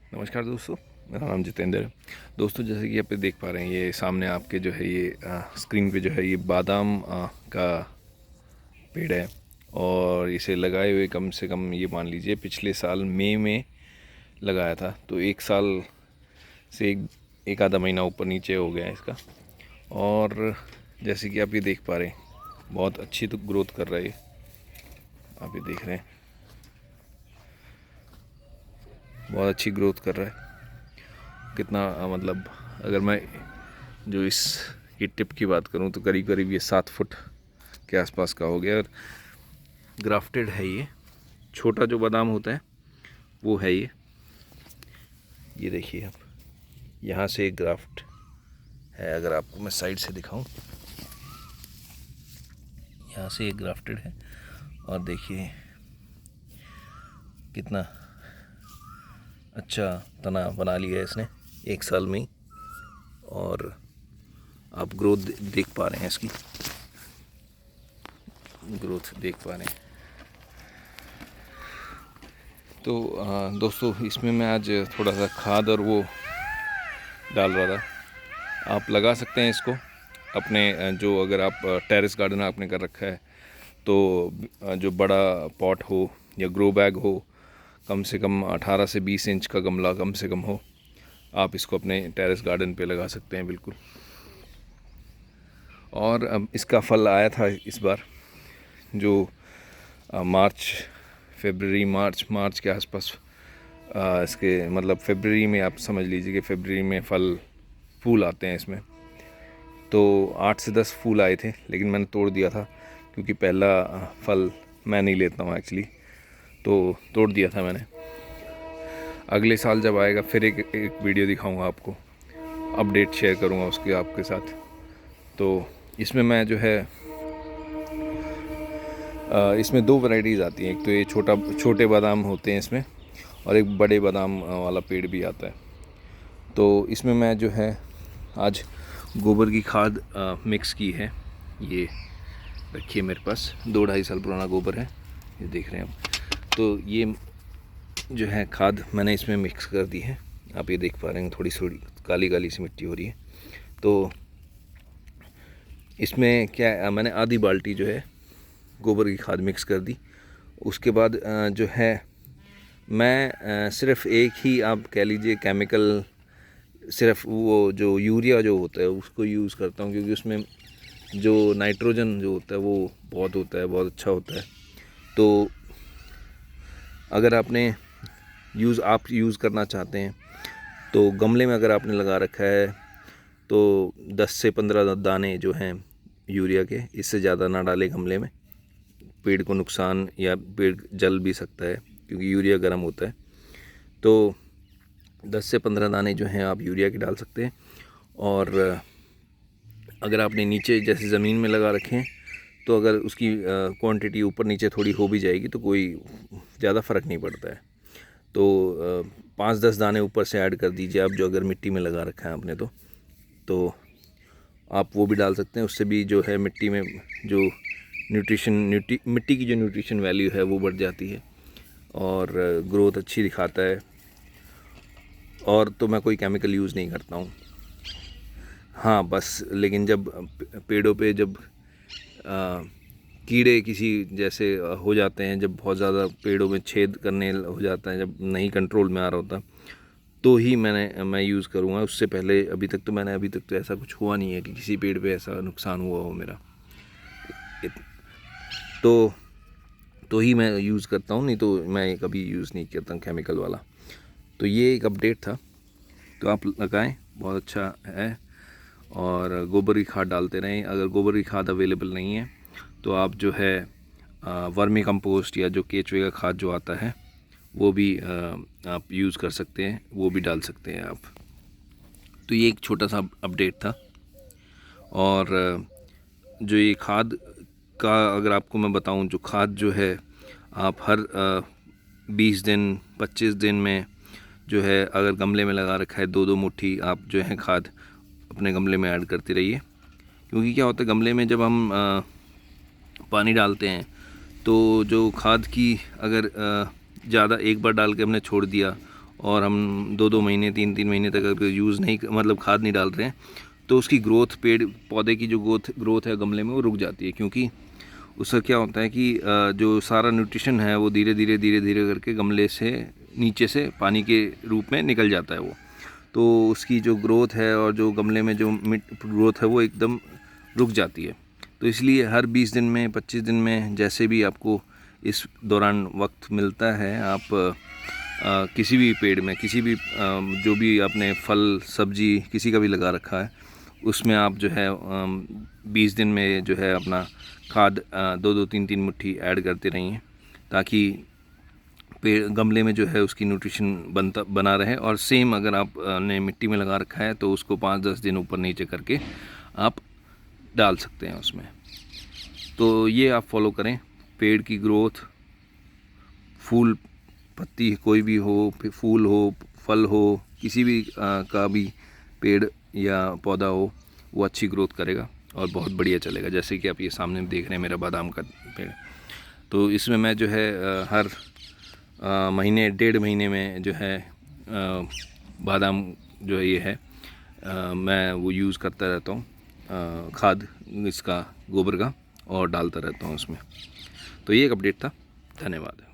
नमस्कार दोस्तों, मेरा नाम जितेंद्र है। दोस्तों, जैसे कि आप देख पा रहे हैं, ये सामने आपके जो है ये स्क्रीन पे जो है ये बादाम का पेड़ है। और इसे लगाए हुए कम से कम ये मान लीजिए पिछले साल मई में लगाया था। तो एक साल से एक आधा महीना ऊपर नीचे हो गया है इसका। और जैसे कि आप ये देख पा रहे हैं, बहुत अच्छी तो ग्रोथ कर रहा है ये। आप ये देख रहे हैं, बहुत अच्छी ग्रोथ कर रहा है। कितना मतलब अगर मैं जो इस की टिप की बात करूं तो करीब करीब ये 7 फुट के आसपास का हो गया। और ग्राफ्टेड है ये, छोटा जो बादाम होता है वो है ये देखिए आप, यहाँ से एक ग्राफ्ट है। अगर आपको मैं साइड से दिखाऊं, यहाँ से एक ग्राफ्टेड है। और देखिए कितना अच्छा तना बना लिया है इसने एक साल में ही। और आप ग्रोथ देख पा रहे हैं, इसकी ग्रोथ देख पा रहे हैं। तो दोस्तों, इसमें मैं आज थोड़ा सा खाद और वो डाल रहा था। आप लगा सकते हैं इसको अपने जो, अगर आप टेरेस गार्डन आपने कर रखा है तो जो बड़ा पॉट हो या ग्रो बैग हो, कम से कम 18 से 20 इंच का गमला कम से कम हो, आप इसको अपने टेरेस गार्डन पे लगा सकते हैं बिल्कुल। और अब इसका फल आया था इस बार, जो मार्च के आसपास इसके मतलब फरवरी में, आप समझ लीजिए कि फरवरी में फूल आते हैं इसमें। तो 8 से 10 फूल आए थे, लेकिन मैंने तोड़ दिया था क्योंकि पहला फल मैं नहीं लेता हूँ एक्चुअली, तो तोड़ दिया था मैंने। अगले साल जब आएगा फिर एक वीडियो दिखाऊंगा आपको, अपडेट शेयर करूंगा उसके आपके साथ। तो इसमें मैं जो है इसमें 2 वैरायटीज़ आती हैं। एक तो ये छोटे बादाम होते हैं इसमें, और एक बड़े बादाम वाला पेड़ भी आता है। तो इसमें मैं जो है आज गोबर की खाद मिक्स की है। ये रखिए मेरे पास 2-2.5 साल पुराना गोबर है, ये देख रहे हैं आप। तो ये जो है खाद मैंने इसमें मिक्स कर दी है। आप ये देख पा रहे हैं, थोड़ी काली काली सी मिट्टी हो रही है। तो इसमें क्या है, मैंने आधी बाल्टी जो है गोबर की खाद मिक्स कर दी। उसके बाद जो है मैं सिर्फ एक ही आप कह लीजिए केमिकल, सिर्फ वो जो यूरिया जो होता है उसको यूज़ करता हूँ, क्योंकि उसमें जो नाइट्रोजन जो होता है वो बहुत होता है, बहुत अच्छा होता है। तो अगर आपने आप यूज़ करना चाहते हैं तो गमले में अगर आपने लगा रखा है तो 10 से 15 दाने जो हैं यूरिया के, इससे ज़्यादा ना डालें गमले में। पेड़ को नुकसान, या पेड़ जल भी सकता है क्योंकि यूरिया गर्म होता है। तो 10 से 15 दाने जो हैं आप यूरिया के डाल सकते हैं। और अगर आपने नीचे जैसे ज़मीन में लगा रखें तो अगर उसकी क्वांटिटी ऊपर नीचे थोड़ी हो भी जाएगी तो कोई ज़्यादा फ़र्क नहीं पड़ता है। तो 5-10 दाने ऊपर से ऐड कर दीजिए आप, जो अगर मिट्टी में लगा रखा है आपने तो आप वो भी डाल सकते हैं। उससे भी जो है मिट्टी में जो मिट्टी की जो न्यूट्रिशन वैल्यू है वो बढ़ जाती है और ग्रोथ अच्छी दिखाता है। और तो मैं कोई केमिकल यूज़ नहीं करता हूँ। हाँ बस, लेकिन जब पेड़ों पे जब कीड़े किसी जैसे हो जाते हैं, जब बहुत ज़्यादा पेड़ों में छेद करने हो जाता है, जब नहीं कंट्रोल में आ रहा होता, तो ही मैं यूज़ करूँगा। उससे पहले अभी तक तो ऐसा कुछ हुआ नहीं है कि किसी पेड़ पे ऐसा नुकसान हुआ हो मेरा। तो ही मैं यूज़ करता हूँ, नहीं तो मैं कभी यूज़ नहीं करता हूँ केमिकल वाला। तो ये एक अपडेट था, तो आप लगाएं, बहुत अच्छा है। और गोबर की खाद डालते रहें। अगर गोबर की खाद अवेलेबल नहीं है तो आप जो है वर्मी कंपोस्ट या जो केचुए का खाद जो आता है वो भी आप यूज़ कर सकते हैं, वो भी डाल सकते हैं आप। तो ये एक छोटा सा अपडेट था। और जो ये खाद का अगर आपको मैं बताऊं, जो खाद जो है आप हर 20 दिन 25 दिन में जो है, अगर गमले में लगा रखा है 2-2 मुट्ठी आप जो है खाद अपने गमले में ऐड करते रहिए। क्योंकि क्या होता है, गमले में जब हम पानी डालते हैं तो जो खाद की अगर ज़्यादा एक बार डाल के हमने छोड़ दिया और हम 2-2 महीने 3-3 महीने तक अगर यूज़ नहीं, मतलब खाद नहीं डाल रहे हैं, तो उसकी ग्रोथ, पेड़ पौधे की जो ग्रोथ है गमले में, वो रुक जाती है। क्योंकि उससे क्या होता है कि जो सारा न्यूट्रिशन है वो धीरे धीरे करके गमले से नीचे से पानी के रूप में निकल जाता है वो, तो उसकी जो ग्रोथ है और जो गमले में जो ग्रोथ है वो एकदम रुक जाती है। तो इसलिए हर 20 दिन में, 25 दिन में, जैसे भी आपको इस दौरान वक्त मिलता है, आप किसी भी पेड़ में, किसी भी जो भी आपने फल सब्जी किसी का भी लगा रखा है, उसमें आप जो है 20 दिन में जो है अपना खाद 2-2 3-3 मुट्ठी ऐड करते रहिए, ताकि पेड़ गमले में जो है उसकी न्यूट्रिशन बना रहे। और सेम अगर आपने मिट्टी में लगा रखा है तो उसको 5-10 दिन ऊपर नीचे करके आप डाल सकते हैं उसमें। तो ये आप फॉलो करें। पेड़ की ग्रोथ, फूल पत्ती कोई भी हो, फूल हो, फल हो, किसी भी का भी पेड़ या पौधा हो, वो अच्छी ग्रोथ करेगा और बहुत बढ़िया चलेगा। जैसे कि आप ये सामने देख रहे हैं मेरा बादाम का पेड़, तो इसमें मैं जो है हर महीने 1.5 महीने में जो है बादाम जो है ये है मैं वो यूज़ करता रहता हूँ, खाद इसका गोबर का, और डालता रहता हूँ उसमें। तो ये एक अपडेट था। धन्यवाद।